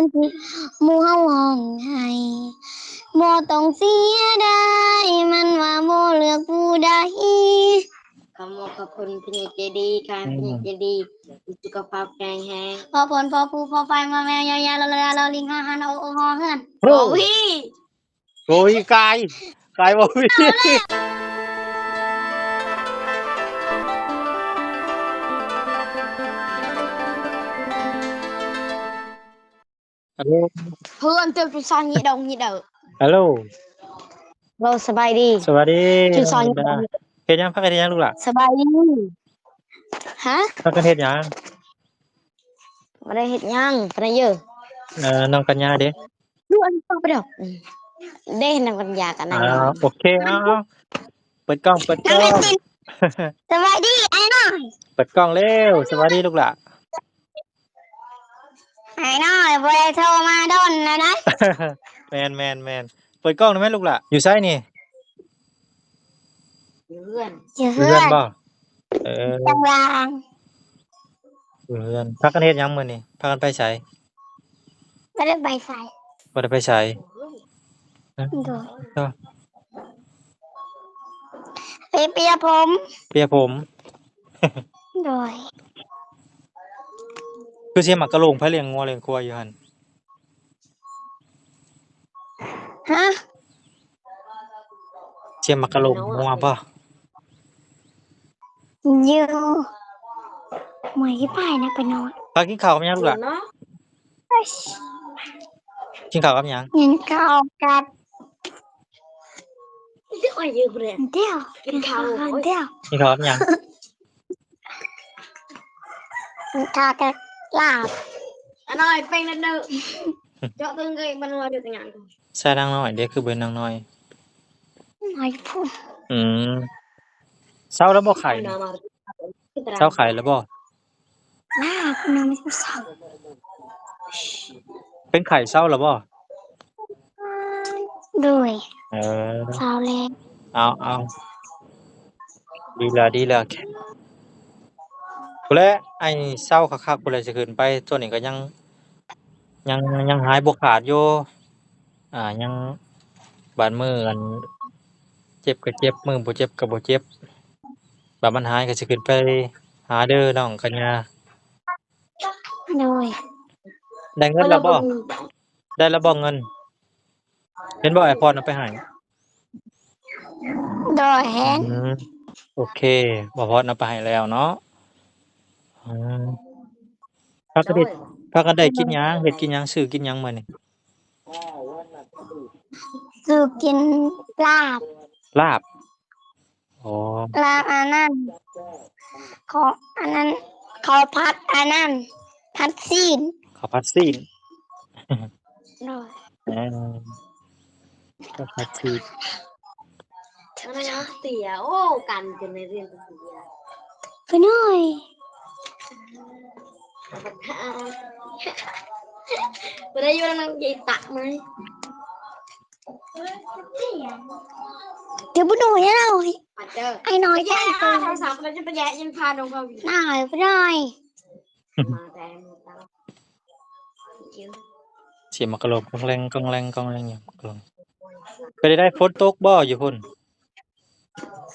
นที่หมู่เฮาห้องให้บ่ต้องเสียดายมันว่าบ่เลือกผู้ใดขอบคุณพี่นิจใจดีค่ะพี่นิจใจดีสุขภาพแข็งแรงพอผลพอภูพอไฟมาแมวยาวๆเราลิงหาหันโอฮอเฮือนโอ้พี่ โอ้ยกายบ่มีฮัลโหล เพื่อนเจอจุดซอนnhị đồng nhị đỡ ฮัลโหล เราสบายดี สวัสดี จุดซอนnhị เฮ็ด đồng ยังพักกันเฮ็ดยังลูกหล่ะ สบายดีฮะ พักกันเฮ็ดยัง บ่ได้เฮ็ดหยังบ่ได้เยอะ น้องกัญญาเด้ ดูอันต่อไปดอกได้นำกันยากันนั่น โอเคเอาเปิดกล้อง สบายดีไอ้น้อย เปิดกล้องเร็วสวัสดีลูกหล่ะ ไอ้น้อยบ่ได้โทรมาโดนแล้วนะ แมนเปิดกล้องได้ไหมลูกหล่ะอยู่ไสนี่ อยู่เฮือน อยู่เรือนบ่ จังหวาง อยู่เรือนพักกันเฮ็ดยังมื้อนี้พากันไปไส บ่ได้ไปใส่ บ่ได้ไปไส โดย ก็ ไปเปียผม เปียผม โดย คือสิมักกะโหลงไผเลี้ยงงัวเลี้ยงควายอยู่หั่น ฮะ สิมักกะโหลงงัวบ่ อยู่หมวยที่ไปนะไปนอน พากินข้าวกับหยังลูกหล่ะกินข้าวกับหยัง กินข้าวกับเดี๋ยวกินข้าวเดี๋ยว กินข้าวกับหยัง กินข้าวกับลาบ anh ơi phanh lên đâu cho tôi gây bên ngoài được nhỉ ใส่นางน้อยเด้คือเบิ่นนางน้อย หอยพูด อืมเช้าแล้วบ่ไข่ nào mà เช้าไข่แล้วบ่ ลาบน้ำไม่สั่ง เป็นไข่เช้าแล้วบ่ ด้วย เออ สาวแรง เอาดีแล้วพุ่นแหละไอ้เช้าคักๆพุ่นแหละสิขึ้นไปตัวนี้ก็ยังหายบ่ขาดอยู่ยังบาดมืออันเจ็บก็เจ็บมือบ่เจ็บก็บ่เจ็บบัดมันหายก็สิขึ้นไปหาเด้อน้องกัญญา ด้วย ได้เงินแล้วบ่ได้แล้วบ่เงินเห็นบ่ไอ้พรเอาไปให้ ด้วยแฮง โอเคบ่พรเอาไปให้แล้วเนาะอืมพากันได้กินหยังเฮ็ดกินหยังซื้อกินหยังมื้อนี้ คือกินลาบ ลาบอ๋อ ลาบอันนั้นขออันนั้นขอพัดอันนั้นพัดซีน ข้าวผัดซีน ด้วย เออข้าวผัดซีน nó tỉa ô cằn cái này riêng tỉa ไปหน่อย bữa đây vô đang gì tặng mày เดี๋ยวไปหน่อยนะหน่อย mà chờ ไอ้หน่อยใช่ sao sao nó cho bây giờ em pha đâu không หน่อยไปหน่อย mà tao chịu เสียงมักกะโหลกกองแรงอยู่มักกะโหลกไปได้ฝนตกบ่อยู่พุ่น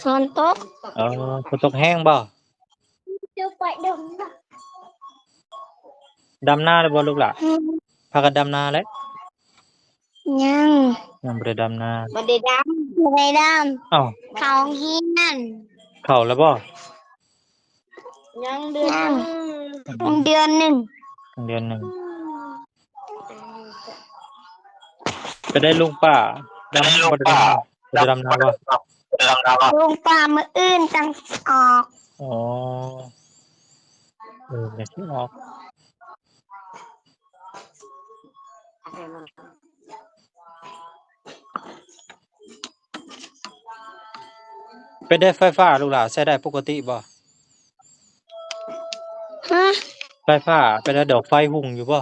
สอนโต๊ะ ฝนตกแห้งบ่ เดี๋ยวไปเดี๋ยว ดำนาแล้วบ่ลูกหล่ะพากันดำนาแล้ว ยัง ยังบ่ได้ดำนา mà để đám อยู่ในด อ้าว ำเขาหินนั่น เข้าแล้วบ่ nhân đưa Nhân. เดือนหนึ่ง เดือนหนึงไปได้ลุงป้าดำบ่ได้ดำนาบ่ ลุงป่ามืออื่นจังออก อ๋อเดี๋ยวสิออกไปได้ไฟฟ้าลูกหล่ะใช้ได้ปกติบ่ ฮะ ไฟฟ้าไปได้ดอกไฟหุ่งอยู่บ่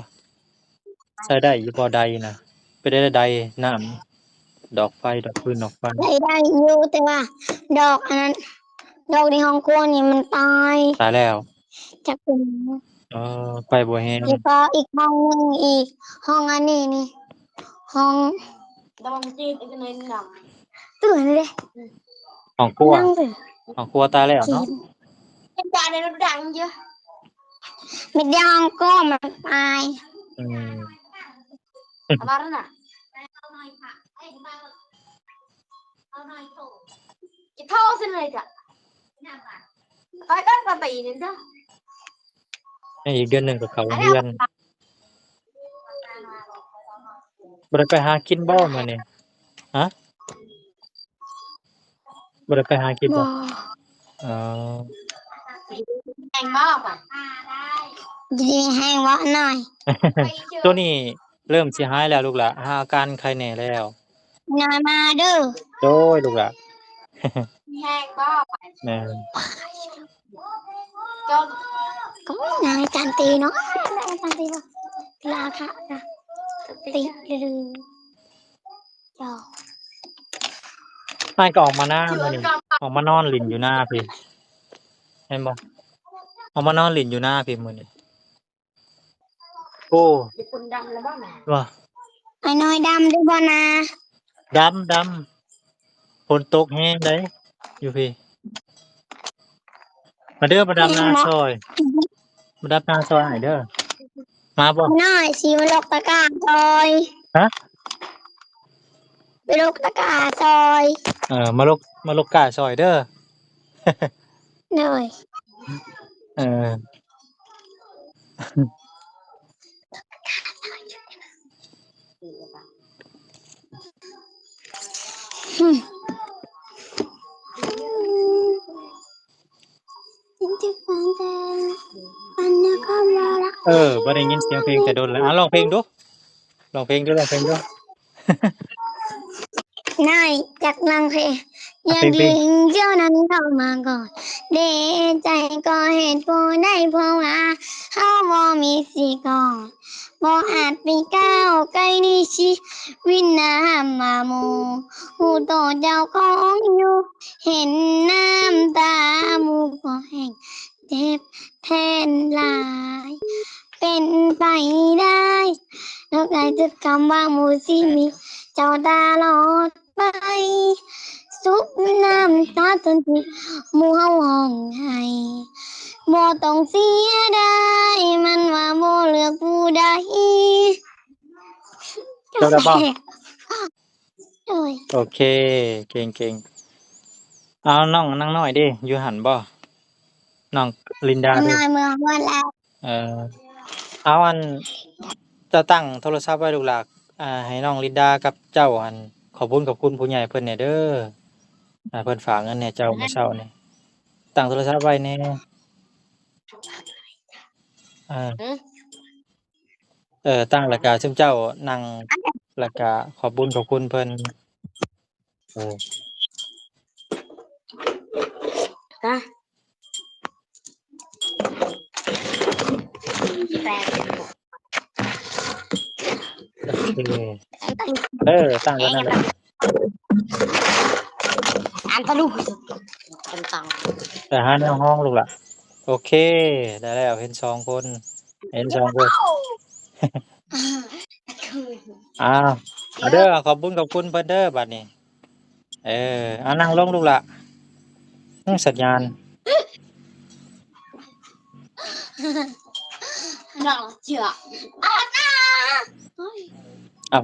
ใช้ได้อยู่บ่ใดน่ะไปได้ใดน้ำดอกไฟดอกฟืนดอกไฟ ได้อยู่แต่ว่า ดอกอันนั้น ดอกในห้องครัวนี่มันตาย ตายแล้ว จากเป็น เออไปบ่แฮง แล้วก็อีกห้องหนึงอีกห้องอันนี้นี่ห้อง ระวังจีนอีกหน่อยหนัง ตื่นเลย ห้องครัว นั่งตื่น ห้องครัวตายแล้ว จี เนาะ น เป็นจานในรถดังเยอะ ไม่ได้ห้องก็มันตาย อืม เอามาแล้วน่ะเอาหน่อยค่ะเอาหน่อยโถจะเท่าเส้นเลยจ้ะไปกันปะตีนี่จ้ะ ให้อีกเดือนหนึงก็เข้าโรงเรียนบ่ได้ไปหากินบ่มื้อนี้ฮะบ่ได้ไปหากิน บ่ บ่เออ แข่งบ้าป่ะ ดีแห้งวะหน่อย ตัวนี้เริ่มสิหายแล้วลูกหล่ะหาอาการไข้แน่แล้ว นายมาเด้อ โดยลูกหล่ะ แข่งบ้าป่ะ แม่น จน ก็นายการตีเนาะนายการตีเนาะลาค่ะนะตีลืมเจ้า นายก็ออกมาหน้า เจื มื้ อ อนี้ กำปั้น ออกมานอนเล่นอยู่หน้าพี่เห็นบ่ออกมานอนเล่นอยู่หน้าพี่มื้อนี้โอ้ มีคนดังแล้วบ้างไหม ว่า ไอ้น้อยดำด้วยบ่นา ดำฝนตกแฮงได้อยู่พี่มาเด้อมาดำนาซอยมาดำนาซอยให้เด้อมาบ่ น้อยสีมาลกตะกร้าซอย ฮะ ไปลกตะกร้าซอย มาลกกาซอยเด้อ หน่อย เออ จริงๆมันจะมันจะเข้ามารัก บ่ได้ยินเสียงเพลงแต่โดนแล้วร้องเพลงดูร้องเพลงดู นายจากนางเพลงอย่า เพลง ดึงเจ้านั้นเข้ามาก่อนเดใจก็เหตุผลได้เพราะว่าเขาบ่มีสิก่อนบ่อาจไปก้าวไกลในชีวิตน้ำมาโมหูโตเจ้าของอยู่ เห็นน้ำตาหมูก็แห้งเจ็บแทนหลาย เป็นไปได้แล้วใครจะคำว่าหมูสิมีเจ้าตาลอดไปสุกน้ำตาจนที่หมูเฮาห้องให้บ่ต้องเสียดายมันว่าบ่เลือกผู้ใด เจ้าได้บ่ โอ้ย โอเค เก่งเอาน้องนั่งน้อยดิอยู่หันบ่น้องลินดา ทำ ดิ นายเมืองว่าแล้ว เออเอาอันจะตั้งโทรศัพท์ไว้ลูกหลากให้น้องลินดากับเจ้าอันขอบคุณผู้ใหญ่เพิ่นเนี่ยเด้อเพิ่นฝากเงินให้เจ้าเมื่อเช้านี่ตั้งโทรศัพท์ไว้แน่เออตั้งแล้วก็ซุมเจ้านั่งแล้วก็ขอบคุณเพิ่นเออ นะแปลก โอเคตั้งไว้นั่นแหละ อันตะลุเป็นตัง แต่หาแนวห้องลูกล่ะโอเคได้แล้วเห็น2คนอ้าวเอาเด้อขอบคุณเพิ่นเด้อบัดนี้เอานั่งลงลูกล่ะสัญญาณ เราเจือ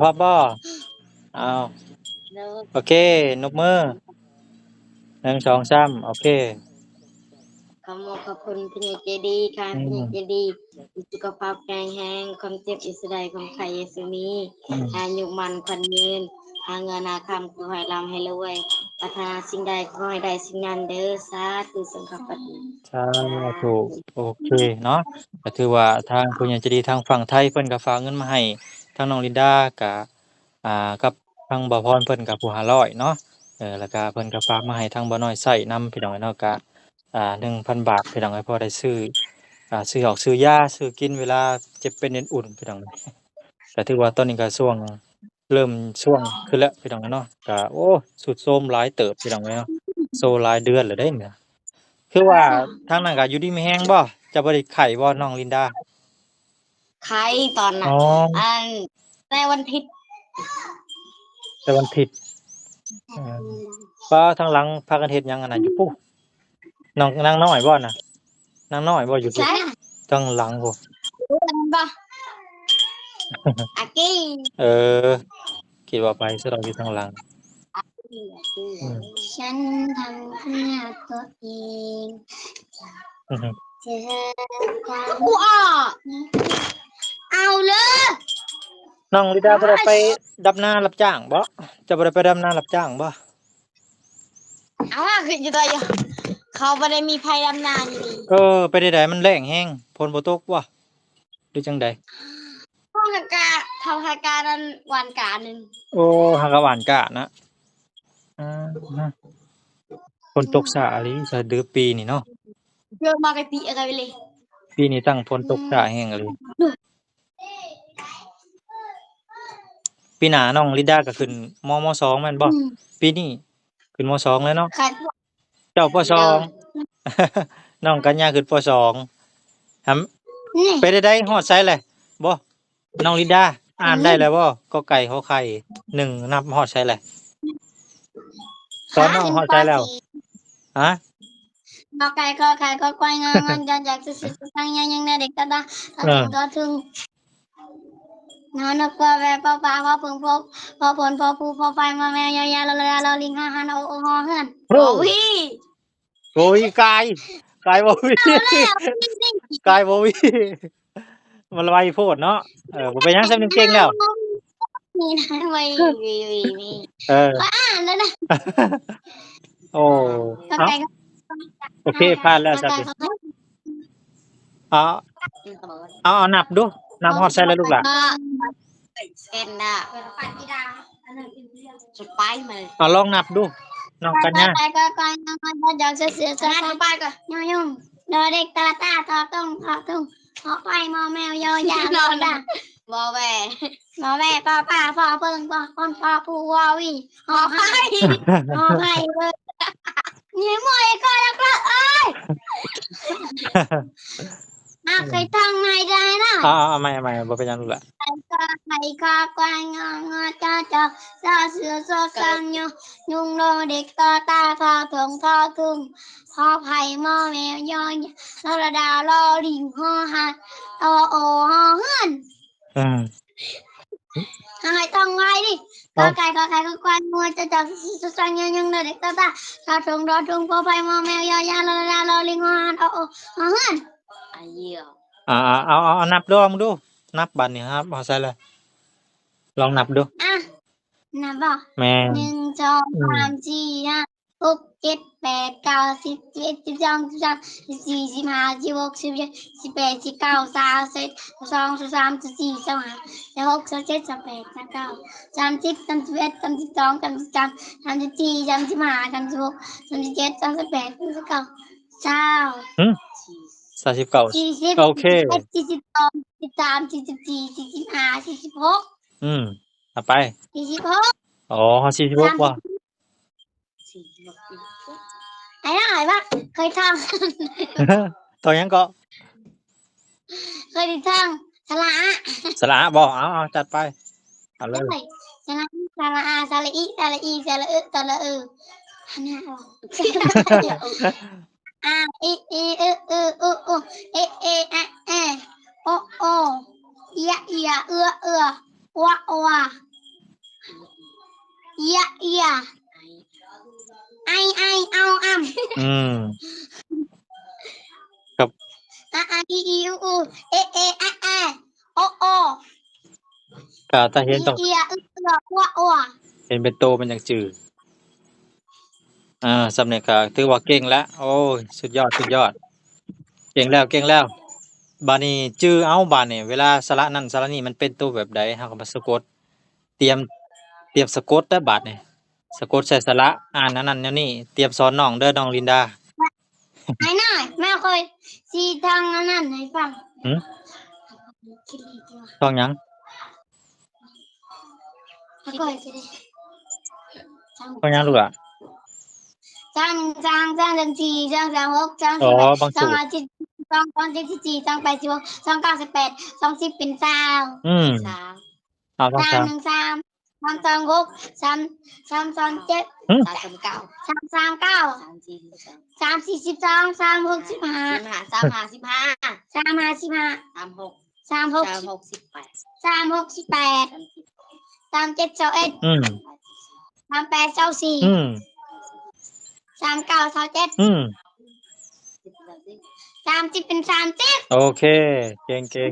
พอบ่เอา เลิก โอเคนบมือ1 2 3โอเค ขอบคุณพี่เจดีค่ะพี่เจดีสุขภาพแข็งแรงความเจ็บอิสระความไข้เยซูมีอายุมันขวัญยืนหาเงินหาคำขอให้ร่ำให้รวยปรารถนาสิ่งใดขอให้ได้สิ่งนั้นเด้อสาธุสังฆปฏิ สาธุโอเคเนาะก็ถือว่าทางผู้ใหญ่ใจดีทางฝั่งไทยเพิ่นก็ฝากเงินมาให้ทางน้องลินดาก็กับทางบ่าวพรเพิ่นก็ผู้500เนาะแล้วก็เพิ่นก็ฝากมาให้ทางบ่าวน้อยใช้นำพี่น้องเนาะก็1,000 บาทพี่น้องให้พอได้ซื้อซื้อออกซื้อยาซื้อกินเวลาเจ็บเป็นอุ่นๆพี่น้องก็ถือว่าตอนนี้ก็เริ่มช่วงขึ้นแล้วพี่น้องเนาะก็โอ้สุดโทรมหลายเติบพี่น้องเนาะโซหลายเดือนแล้วเด้เนี่ย โอเค คือว่าทางนั้นก็อยู่ดีมีแฮงบ่จะบ่ได้ไข้บ่น้องลินดาใครตอนน่ะอ๋ออันในวันอาทิตย์แต่วันผิดเออป้าทางหลังพากันเฮ็ดหยังอันน่ะอยู่ปุ๊น้องนางน้อยบ่น่ะนางน้อยบ่อยู่ปุ๊ใช่ทางหลังพู้ มันบ่อากี้เออคิดว่าไปซะดอกอยู่ทางหลังอืมฉันทำเพื่อตัวเองอือฮึเจอความ กูอ้อเอาเลย น้องลิดาบ่ได้ไปดำนารับจ้างบ่เจ้าบ่ได้ไปดำนารับจ้างบ่เอาว่าคือจะตัวอยู่เขาบ่ได้มีภัยดำนาอยู่ดีไปได้ใดมันแล้งแฮงฝนบ่ตกบ่หรือจังใดห้องกาทำหากานั้นวันกาหนึ่งโอ้หากะหวานกะนะอาฝนตกช้าอีหลีสะดือปีนี้เนาะเยอะมากติอะไรไปเลยปีนี้ตั้งฝนตกช้าแฮงอีหลีปีหน้าน้องลิดาก็ขึ้นม.2แม่นบ่ปีนี้ขึ้นม.2แล้วเนาะค่ะเจ้าป. เดิ2 ม น้องกัญญาขึ้นป. 2หนี่ำไปได้ฮอดไสแหละบ่น้องลิดาอ่านได้แล้วบ่กอไก่ขอไข่1นับฮอดไสแหละสอนน้องขึ้นป ฮอดไสแล้ว.4 ฮะกอไก่ก็ควายงองอนจันจากสุดๆตั้งยังเด็กตาตาเออถึงนอนกว่าแวปอปลาพอพึงพบพอผลพอภูพอไฟมาแมวยาวๆเราลิงหาหันโอฮอเฮือนโอ้โอ้พี่โอ้ยกายบ่มี เอาแล้วนี่ กายบ่มีมันไวโพดเนาะบ่เป็นหยังซำนึงเก่งแล้ว นี่นะไว้นี่เออ ก็อ่านแล้วนะ โอ้กอเอ้าไก่ก็โอเคผ่านแล้วกอซะติไก่ก็ไก่เอาเอานับดูนับฮอดไสแล้วลูกหล่ะเซ็นน่ะจะไปมา เอาลองนับดูน้องกัญญา ก็งอนจากสุดๆตั้ง ไปก่อน ยุ่งเด็กตาทอตุ้งพอไฟมอแมวยาวนอนด่า บอแว หมอแม่ปอป้าพอเพิ่งปอคนพอผู้วอวีหอไผ่หอไผ่เลยนี่มวยก็แล้วก็เอ้ยเคยท่องไม่ได้นะ เอาใหม่บ่เป็นหยังลูกหล่ะก็ไผ่ก็กวางงอจ้าซาเสือซอสังยุงโลเด็กตาทอถุงพอไผ่มอแมวยอนระดาลอลิงหอหัดโอหอเฮือนอืมให้ต้องไว้ดิก็ไก่ก็ควายงัวจะจับสุสังยังเด็กตาทอถุงพอไผ่มอแมวยอนระดาลอลิงหอหัดโอหอเฮือนไอ้เหี้ยเอานับลองดูนับบัดนี้ครับฮอดไสแล้วลองนับดูอ่ะนับบ่แม่น1 2 3 4 5 6 7 8 9 10 11 12 13 14 15 16 17 18 19 20 22 23 24 25 26 27 28 29 30 31 32 33 34 35 36 37 38 39 หึ39 40 โอเค 41 42 43 44 45 46อืมเอาไป46อ๋อฮอด46บ่ ไอ้หน่อยปะเคยท่อง ตัวหยังก็เคยท่องสระอะสระบ่เอาจัดไปเอาเลได้ยสระสระอาสระอีสระอีสระอึสระอืออันนี้ออกอาอีอีอึอึอึอึเอเอแอแอโอโอยะยะเอือเอือวะวะยะยะไอเอาอำอืมครับ อาอีอีอูอูเอเอแอแอโอโอก็ถ้าเห็นต้องเอียอึเอือวะวะ เห็นเป็นโตมันจังจื้อสำเนียงก็ถือว่าเก่งแล้วโอ้ยสุดยอดเก่งแล้วบัดนี้จื้อเอาบัดนี้เวลาสระนั้นสระนี้มันเป็นตัวแบบใดเราก็มาสะกดเตรียมสะกดเด้อบัดนี้สะกดใส่สระอ่านอันนั้นแนวนี้เตรียมสอนน้องเด้อน้องลินดาไอ้น่อยแม่เคยซีทางอันนั้นให้ฟังหือคิดดีกว่าท่องหยังเคยสิได้ท่องหยังลูกอะ 3 1 3 3 4 3 3 6 3 อ๋อ 4 8 บางสูตร 2 5 7 2 2 7 4 2 8 16 2 9 18 2 10เป็น20 อืม สาม เอาต้อง 3 1 3 3 2 6 3 3 2 7 อืม 3 3 9 3 4 12 3 6 15 15 35 3 5 15 36 3 6 36 18 3 6 18 3 7 21 อืม 3 8 อืม 24 3 9 27 อืม 30เป็น30 โอเค เก่งเก่ง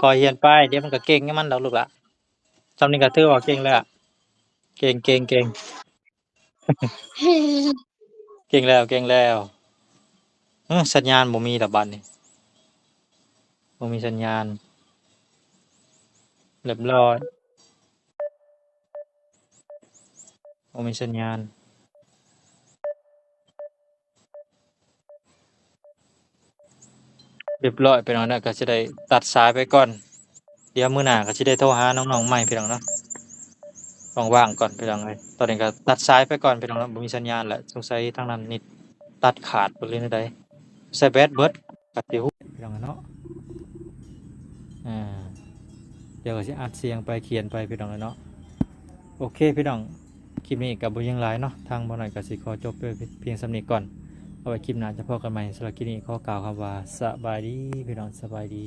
คอยเฮียนไปเดี๋ยวมันก็เก่งให้มันดอกลูกละซำนี้ก็ถือว่าเก่งแล้วอะเก่งเก่งเก่งเก่งแล้วเก่งแล้วสัญญาณบ่มีดอกบัดนี้บ่มีสัญญาณเรียบร้อยบ่มีสัญญาณเรียบร้อยพี่น้องเนาะก็สิได้ตัดสายไปก่อน เดี๋ยวมื้อหน้าก็สิได้โทรหาน้องๆใหม่พี่น้องเนาะว่างๆก่อนพี่น้องเอ้ยตอนนี้ก็ตัดสายไปก่อนพี่น้องเนาะบ่มีสัญญาณแล้วสงสัยทางนั้นนิดตัดขาดบ่เลยแนวใดใส่แบตเบิดก็สิฮู้พี่น้องเนาะอ่าเดี๋ยวก็สิอัดเสียงไปเขียนไปพี่น้องเนาะโอเคพี่น้องคลิปนี้ก็บ่ยังหลายเนาะทางบ่หน่อยก็สิขอจบด้วยเพียงส่ำนี้ก่อนเอาไว้คลิปหน้าจะพบกันใหม่สำหรับคลิปนี้ขอกล่าวคำว่าสบายดีพี่น้องสบายดี